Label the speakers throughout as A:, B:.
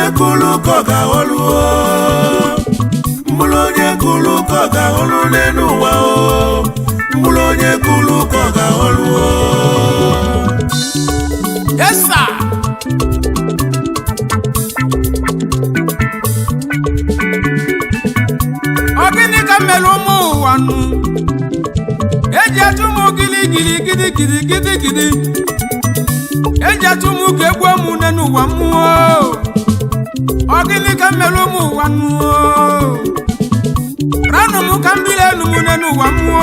A: onye kulu koga olu mbulu onye kulu koga olu n'enu ụwa mbulu onye kulu koga olu
B: Yes sir. Ogini ka melu mu wanu eji atumu gili gili gidi gidi gidi gidi eji atumu kegbu mu nenu wa mu ogini ka melu mu wanu ranu mu kambile nu mu nenu wa mu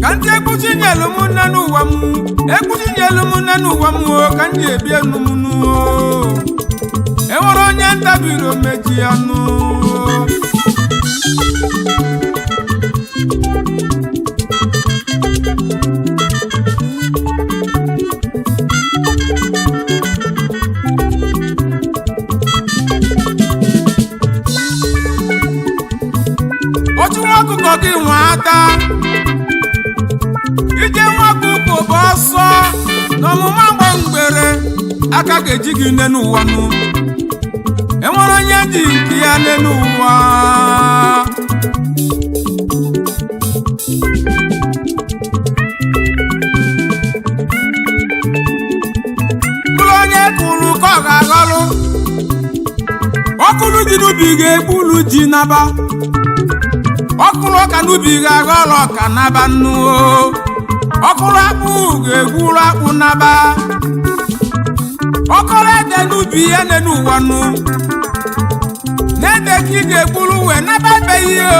B: kanti ekuchi nyelu mu nenu wa mu ekuchi nyelu mu nenu wa mu kanti ebie nu mu nu eworo nya ntabiro meji anu Kogi nwata ije nwakuko boso no muma gbangbere aka geji gi nenu wanu enworo nya ji ki ya nenu wa bulonye kulu ko ga golu okulu jinu bige bulu jinaba okulu kanubi ga golo kanaba nu okulu apu gegulu apu naba okole de nubi ene nu wanu nede ki gegulu we naba be yo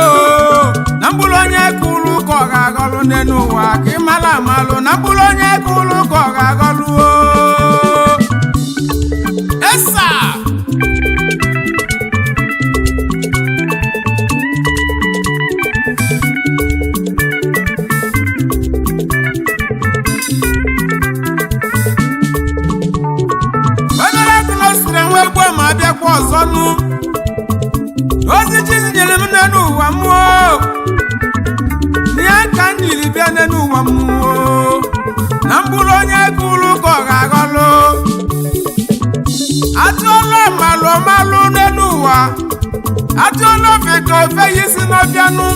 B: nambulonye kulu ko ga golo nenu wa ki mala malo nambulonye kulu ko ga golo esa Zonu ozi chizi nyere m nenu ụwa mmụọ nye ka njiri bịa nenu ụwa mmụọ na mbụrụ onye kulu ka ọ ga-aghọlụ atụọlụ malụ nenu ụwa atụọlụ ofe ka ofe yi si n'ọbịanụ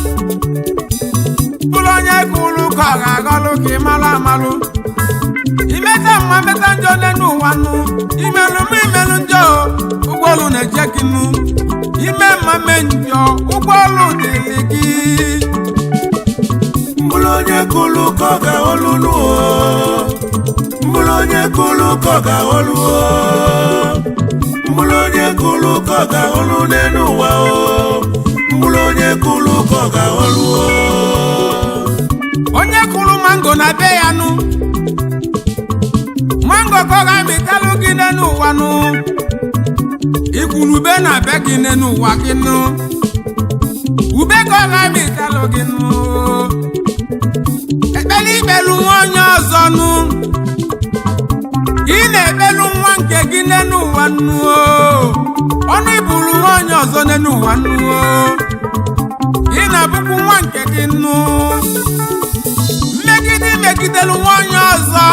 B: mbụrụ onye kulu ka ọ ga-aghọlụ ka ị malụ amalụ imeta mma meta njọ nenu ụwa nụ imelụ njọ ụgbọelu na-eje gị nụ ime mmemme njọ ụgbọelu dịrị gị
A: mbụrụ onye kulu ka ọ ga-aghọlụ mbụrụ onye kulu ka ọ ga-aghọlụ mbụrụ onye kulu ka ọ ga-aghọlụ n'elu ụwa mbụrụ onye kulu ka ọ ga-aghọlụ
B: onye kulu mango na be ya nụ mango ka ọ ga-amịtalụ gị n'elu ụwa nụ Igwurube na be gị nenu ụwa gị nụ ube ka ọ ga-amịtalụ gị nụ ekpele ikpelu nwa onye ọzọ nụ ị na-ekpelu nwa nke gị nenu ụwa nụ ọnụ iburu nwa onye ọzọ nenu ụwa nụ ị na-abụkwu nwa nke gị nụ mmegide megidelu nwa onye ọzọ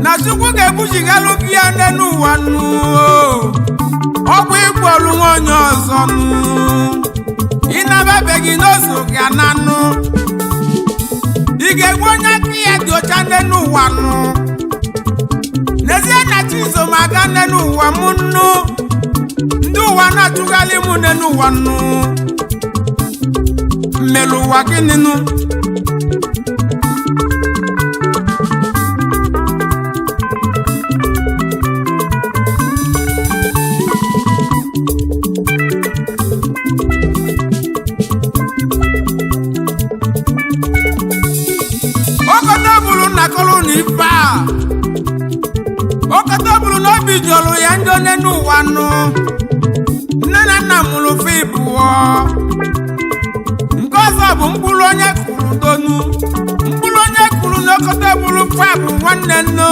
B: na Chukwu ga-ebuchigalụ gị ya nenu ụwa nụ ọkwa ịkwọlụ nwa onye ọzọ nụ ị na-ababeghị n'ozu gị ananụ ị ga-egbu onye aka ya dị ọcha nenu ụwa nụ n'ezie na Chizomaga nenu ụwa m nụ ndị ụwa na-achụghalị m nenu ụwa nụ mmelụ ụwa gị nịnụ okotobulu n'obi jọlụ ya ndị nenu ụwa nụ nne na nna mụrụ fe ịbụọ nke ọzọ bụ mkpụrụ onye kụrụ donu mkpụrụ onye kụrụ na okotobulu fa bụ nwanne nnu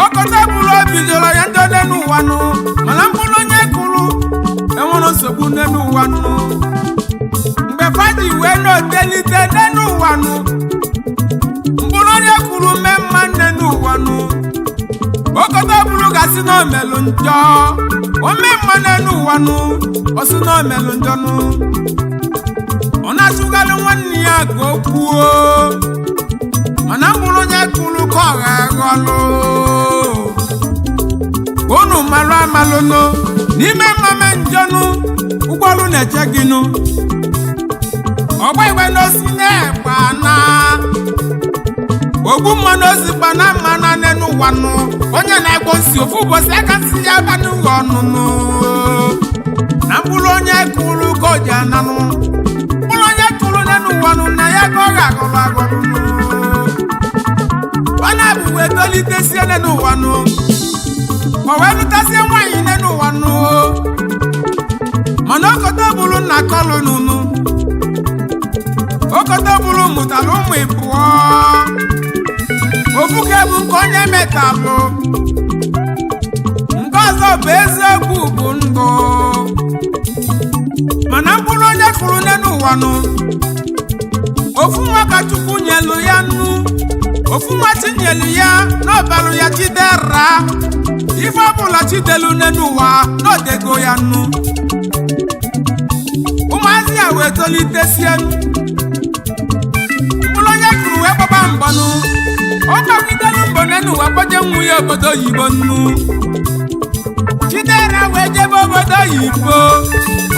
B: okotobulu obi jọlụ ya ndị nenu ụwa nụ mana mkpụrụ onye kụrụ enwere nsogbu nenu ụwa nụ mgbe faji wee na-otelite nenu ụwa nụ mkpụrụ onye kụrụ mee mma nenu ụwa nụ okotobulu ga-asị na omelu njọ ome mma n'elu ụwa nụ ọsị na omelu njọ nụ ọ na-achụgalụ nwanne ya ka o kwuo mana mkpụrụ onye kwuru ka ọ ga-aghọlụ unu malụ amalụ nụ n'ime mmemme njọnụ ụgbọọrụ na-eche gị nụ ọgba igwe n'osi na-egba na ogbu mmanụ ozi gbana mmana n'elu ụwa nụ onye na-egbo nsi ofu ụbọchị aka si ya aba n'ụwa ọnụnụ na mkpụrụ onye kwuru ka o ji ananụ mkpụrụ onye kwuru n'elu ụwa nụ na ya ka ọ ga-agọrọ agọrọ nụ ọ na-abụ wee tolitesie n'elu ụwa nụ ma wee lụtasie nwaanyị n'elu ụwa nụ mana okoto bụrụ nna kọlụ nụnụ okoto bụrụ mụtara ụmụ ịbụọ ofu ka ebu nke onye metalụ nke ọzọ bụ eziokwu bụ ndụ mana mkpụrụ onye kụrụ n'elu ụwa nụ ofu nwa ka Chukwu nyelu ya nnu ofu nwa chi nyelu ya n'ọbalụ ya chidera ife ọbụla chidelu n'elu ụwa n'odego ya nnu ụmụazị ya wee tolitesie mkpụrụ onye kụrụ wee gbaba mbọnụ ọ gbagidelu mbọ n'elu ụwa kpoje nwunye obodo oyibo nnu chidera wee jebe obodo oyibo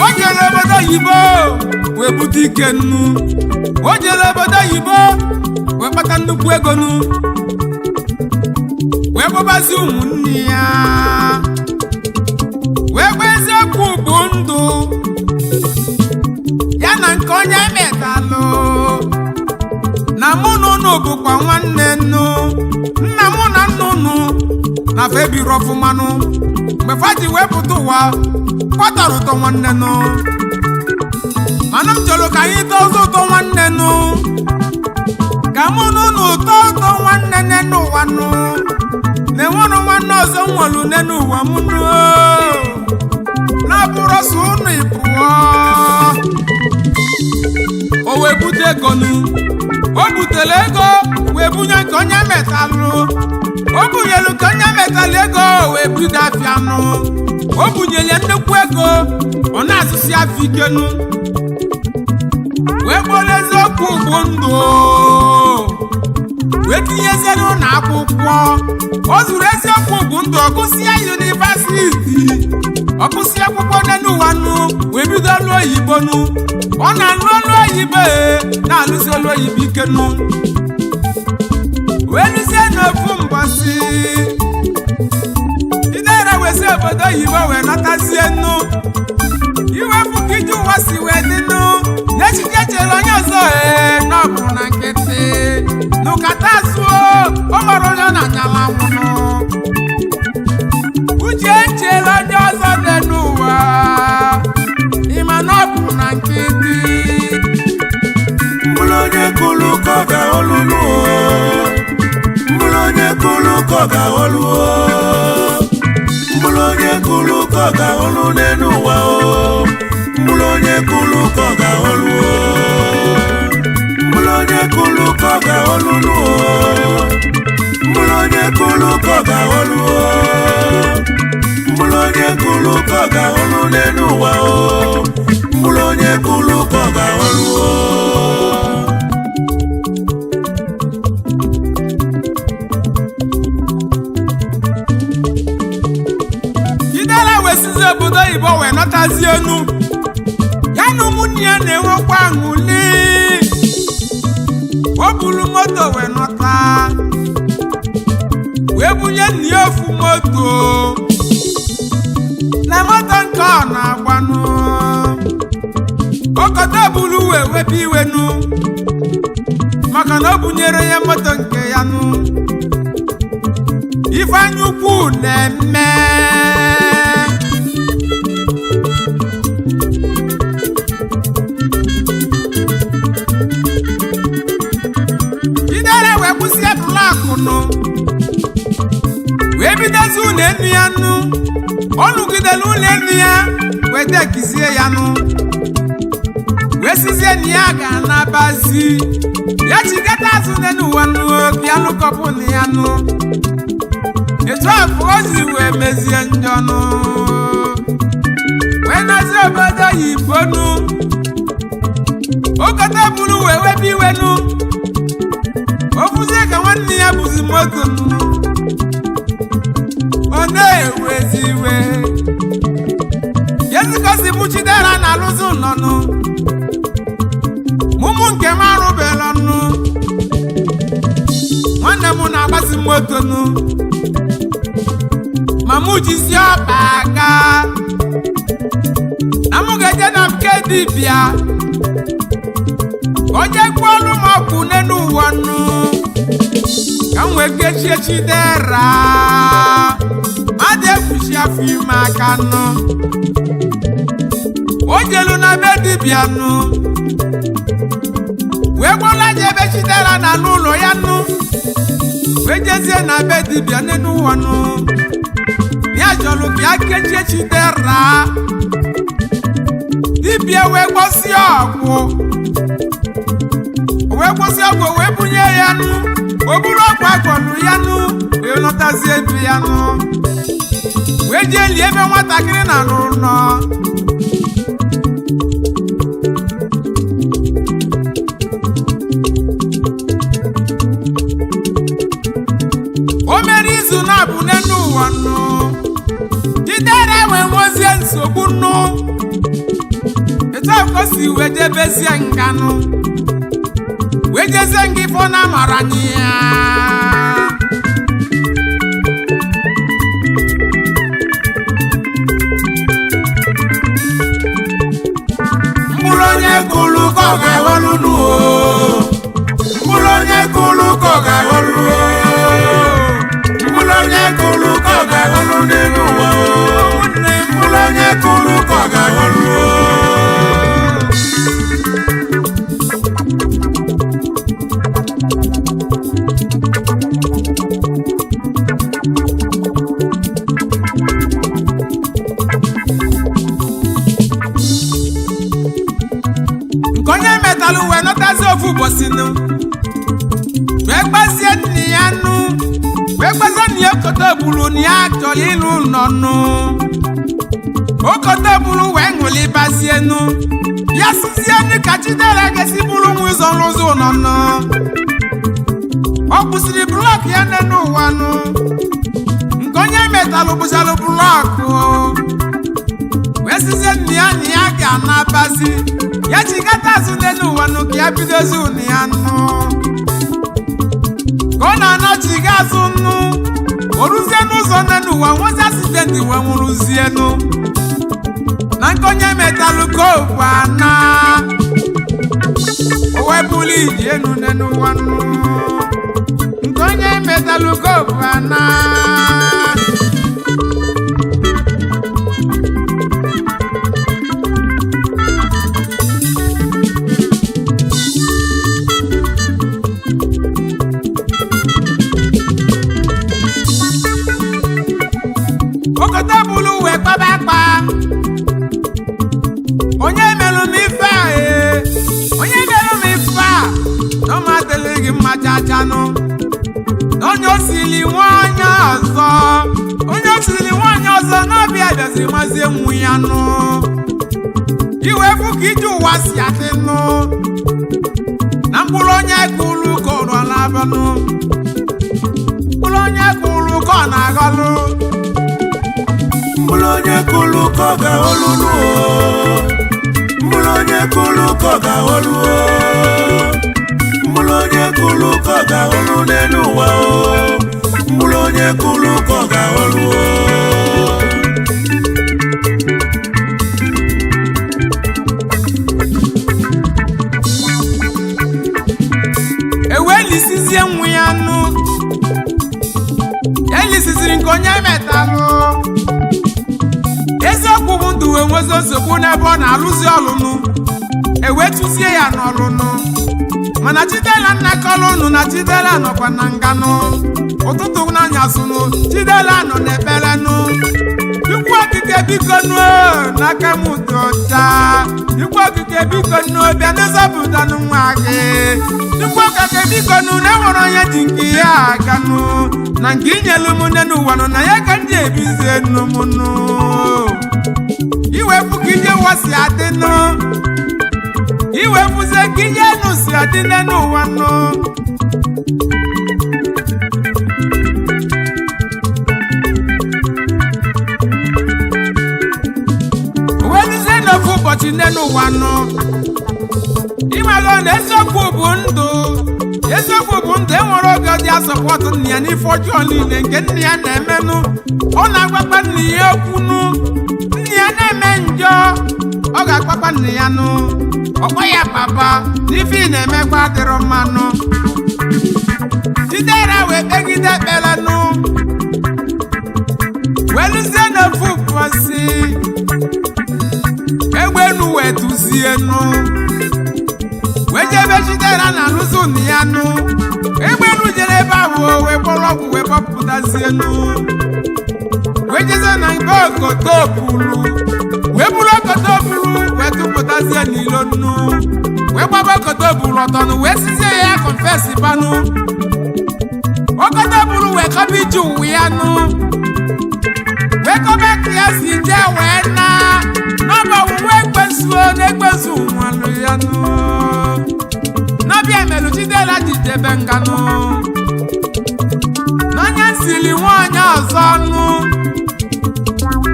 B: o jere obodo oyibo wee bute ike nnu o jere obodo oyibo wee kpata nnukwu ego nnu wee gbabazi ụmụnne ya wee gwa eziokwu bụ ndụ ya na nke onye metalụ na mụ na unu bụkwa nwanne nnu nna mụ na nna unu na fa ebiri ọfụmanụ mgbe fa ji wepụta ụwa kwatara ụtọ nwanne nụ mana m chọrọ ka anyị tozu ụtọ nwanne nụ ka mụ na unu ụtọ ụtọ nwanne n'enu ụwa nụ na-enwere nwanne ọzọ nwelu n'enu ụwa m nụ na-abụrụ ọsọ unu ịbụọ o wee bute ego nụ o butere ego wee bunye nke onye metalụ o bunyelu ka onye metalụ ego wee bido afịa nụ o bunyere nnukwu ego ọ na-asụsị afọ ike nụ wee kpọrọ eziokwu bụ ndụ wee tinyezie n'ụlọ akwụkwọ o zuru eziokwu bụ ndụ ọgụsịa yunivasiti ọgụsịa akwụkwọ n'elu ụwa nụ wee bido ọrụ oyibo nụ ọ na-alụ ọrụ oyibo na-alụsi ọrụ oyibo ike nụ wee lụzie n'ofu mbọsị idere wesi obodo oyibo wee natazie nụ iwepụ ka ije ụwa si wee dị nụ n'echiche chere onye ọzọ n'ọbụ na nkịtị n'ụkata zuo ọ mara onye ọ na-anyala nwụnụ uche chere onye ọzọ dị n'ụwa ịma na ọ bụ na nkịtị
A: mkpụrụ onye kụrụ ka ọ ga-aghọlụ mkpụrụ onye kụrụ ka ọ ga-aghọlụ mkpụrụ onye kụrụ ka ọ ga-aghọlụ n'elu ụwa mkpụrụ onye kụrụ ka ọ ga-aghọlụ mkpụrụ onye kụrụ ka ọ ga-aghọlụ mkpụrụ onye kụrụ ka ọ ga-aghọlụ mkpụrụ onye kụrụ ka ọ ga-aghọlụ n'elu ụwa mkpụrụ onye kụrụ ka ọ ga-aghọlụ
B: idela wesizi obodo oyibo wee nọtazie enu ya na ụmụnne ya na-enwekwa aṅụli o buru moto wee nọta wee bunye nna ya ofu moto na moto nke ọ na-agbanụ okoto buru wee wepụ iwe nụ maka na o bunyere ya moto nke ya nụ Ifeanyi ukwu na-eme idere wee kwụsie blọkụ nụ wee bidozi ụlọ enu ya nụ ọ nụgidere ụlọ enu ya wee dekizie ya nụ wee sizie na ya ga-anabazi ya chigata azụ n'elu ụwa nụ bịa nụkọpụ na ya nụ etu afọ ozi wee mezie njọnụ wee nazi obodo yibonu okata bulu wee webi iwenu ofuzie ka nwanne ya bụzi moto ọ na-ewezi iwe yezikosi bụ Chidera na-alụzi ụlọnụ mụmụ nke m arụbela nnu nwanne m na-agbasi moto nụ ma mụ jisi ọkpa aka na mụ ga-eje na nke dibịa onye kwuolu m ọkụ n'elu ụwa nụ ka m wee kechie Chidera mmadụ ekwuchi afọ ime aka nụ o jelu na be dibịa nụ wee gbola je ebe Chidera na n'ụlọ ya nụ wee jezie na be dibịa n'elu ụwa nụ ya jọlụ ka ya kechie Chidera dibịa wee gbosi ọgwụ wee bunye ya nụ o buru ọgwụ agwọlụ ya nụ wee lọtazie ebe ya nụ wee jee lie ebe nwatakịrị na n'ụlọ o mere izu na-abụ n'elu ụwa nụ Chidera wee nwezie nsogbu nụ etu o si wee jebezie nga nụ wee jezie nga ifo na amara ya mkpụrụ onye kụlụ ka ọ ga-aghọlụ nụ mkpụrụ onye kụlụ ka ọ ga-aghọlụ mkpụrụ onye kụlụ ka ọ ga-aghọlụ n'elu ụwa mkpụrụ onye kụlụ ka ọ ga-aghọlụ nke onye metalụ wee nọtazi ofu ụbọchị nụ wee gbazie nne ya nụ wee gbazie nne ya okotobulu na ya chọrọ ịlụ ụlọ nụ okotobulu wee ṅụlibazie nụ ya sizie nụ ka Chidera ga-esi bụrụ nwa ụzọ rụzi ụlọ nụ ọ kwụsịrị blọk ya n'elu ụwa nụ nke onye metalụ bụchalụ blọkụ wee sizie nne ya na ya ga-anabazi ya chikata azụ n'elu ụwa nụ ka ya bidozi ụnụ ya nụ ka ọ na-anọchiga azụ nụ o ruzie n'ụzọ n'elu ụwa nwozi asidenti wee nwụrụzie nụ na nke onye metalụ kovu ana o wee buli iji enu n'elu ụwa nụ nke onye metalụ kovu ana okotobulu wee kpaba akpa onye melụ m ife a onye melụ m ife a na ọ matele gị mma chachanụ na onye osili nwaanyị ọzọ n'ọbịa bịazi mazie nwu ya nụ iwe fụ ka ije ụwa si adị nụ na mkpụrụ onye kụrụ ka ọ rụọla abanụ mkpụrụ onye kụrụ ka ọ na-agọlụ
A: mkpụrụ onye kụlụ ka ọ ga-aghọlụ nụ mkpụrụ onye kụlụ ka ọ ga-aghọlụ mkpụrụ onye kụlụ ka ọ ga-aghọlụ n'elu ụwa mkpụrụ onye kụlụ ka ọ ga-aghọlụ
B: elisizie nwu ya nụ elisiziri nke onye metalụ eziokwu bụ ndụ wee nwezi nsogbu n'ebe ọ na-alụzi ọlụnụ ewetụzie ya n'ọlụnụ mana Chidera nnakọlụ ụnụ na Chidera nọkwa na nganụ ụtụtụ n'anyasụnụ Chidera nọ n'ebere nụ Chukwu okike biko nụ n'aka m dị ọcha Chukwu okike biko nụ bịa n'ụzọpụta nwa gị Chukwu okike biko nụ na enwere onye ji nke ya aga nụ na nke inyelu m nne n'ụwa nụ na ya ka ndị na-ebizie nnụmụnụ iwepụ ka ije ụwa si adị nụ iwepụzie ka ije enu si adị n'ụwa nụ weluzie n'ofu ụbọchị n'ụwa nụ ịmalụ na eziokwu bụ ndụ enwere oge dị asọpọtụ nna ya n'ife ọjọọ niile nke nna ya na-emenụ ọ na-agbakpa nna ya okwunu nna ya na-eme njọ ọ ga-agbakpa nna ya nụ ọkpọ ya papa n'ife ị na-emekwa adịrọ mmanụ Chidera wee kpegide ekpelenụ weluzie n'ofu ụbọchị egbenu wee duzienụ wejebe Chidera na alụzi ụnụ ya nụ egbenu jere ebe ahụ wee kpọrọ ọgwụ wee gbapụtazienụ wejeze na mbe okotobulu wee buru okotobulu wee tụpụtazie n'ilo nnu wee gbaba okotobulu ọtọnụ wee sizie ya konfesi banụ okotobulu wee kọba ije ụwa ya nụ wee kọba ka ya si jee wee na n'ọba uwe ekpezuo na-ekpezu nwanụ ya nụ n'ọbịa melu Chidera jidebe nganụ n'anya nsili nwaanyị ọzọ nụ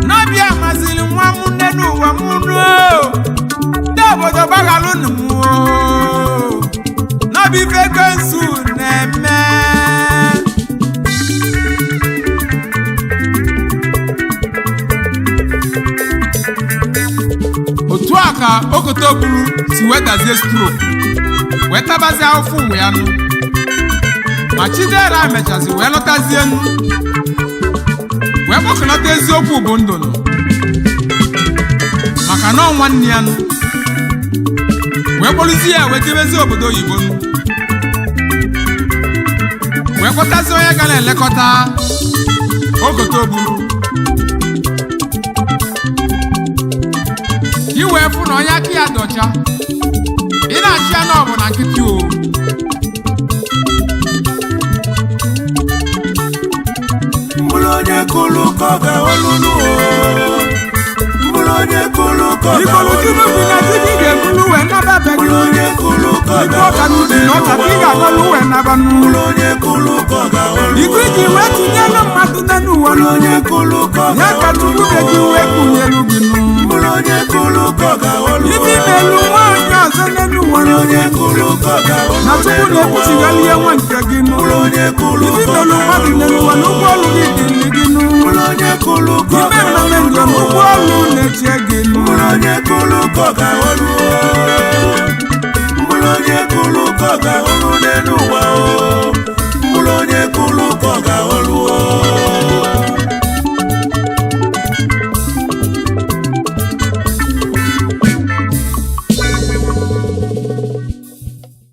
B: n'ọbịa mazili nwa m nne n'ụwa m nụ ndị obodo gbaghalụ nụ m n'ọbịa ife ekwensu na-eme otu a ka okotobulu si wetazie stroke wee tabazie afọ ụwa ya nụ ma Chidera mechazi wee lọtazie nụ wee kpọkọnata eziokwu bụ ndụ nụ maka na nwanne ya nụ wee kpọrụzie ya wee jebezi obodo oyibo nụ wee kpọtazie onye ga na-elekọta okotobulu iwee fụ na onye aka ya dọcha ị na-achị ya n'ọbụ na nkịtị o
A: mgbụrụ onye kụlụ ka ọ ga-awalụlụ mgbụrụ onye kụlụ ka ọ ga-awalụlụ
B: na dịgị ga-ebulu wee naba be gị
A: mgbụrụ onye kụlụ ka ọ
B: ife ọka n'ubi na ọka ka ị ga-agbalụ wee naba
A: mgbụrụ onye kụlụ ka ọ ga-awalụlụ
B: iku iji wee tụnyelu mmadụ n'ụwa
A: mgbụrụ onye kụlụ ka ọ
B: ya ka Chukwu ga-eji wee kụnyelu gị nụ
A: mgbụrụ onye kụlụ ka ọ ga-awalụlụ
B: ife imelu nwaanyị ọzọ n'ụwa
A: mgbụrụ onye kụlụ ka ọ ga-awalụlụ
B: na Chukwu na-ekwuchighali ihe nwa nke gị nụ
A: mgbụrụ onye kụlụ
B: ife
A: ka ọ
B: imelu mmadụ n'ụwa na ụgbọ ọlụ gị dịrị gị nụ
A: mgbụrụ onye kụlụ ka ọ
B: ime mmemme njem ụgbọ ọlụ na-eche gị nụ
A: mgbụrụ onye kụlụ ka ọ ga-awalụlụ mgbụrụ onye kụlụ ka ọ ga-awalụ n'elu ụwa mgbụrụ onye kụlụ ka ọ ga-awalụ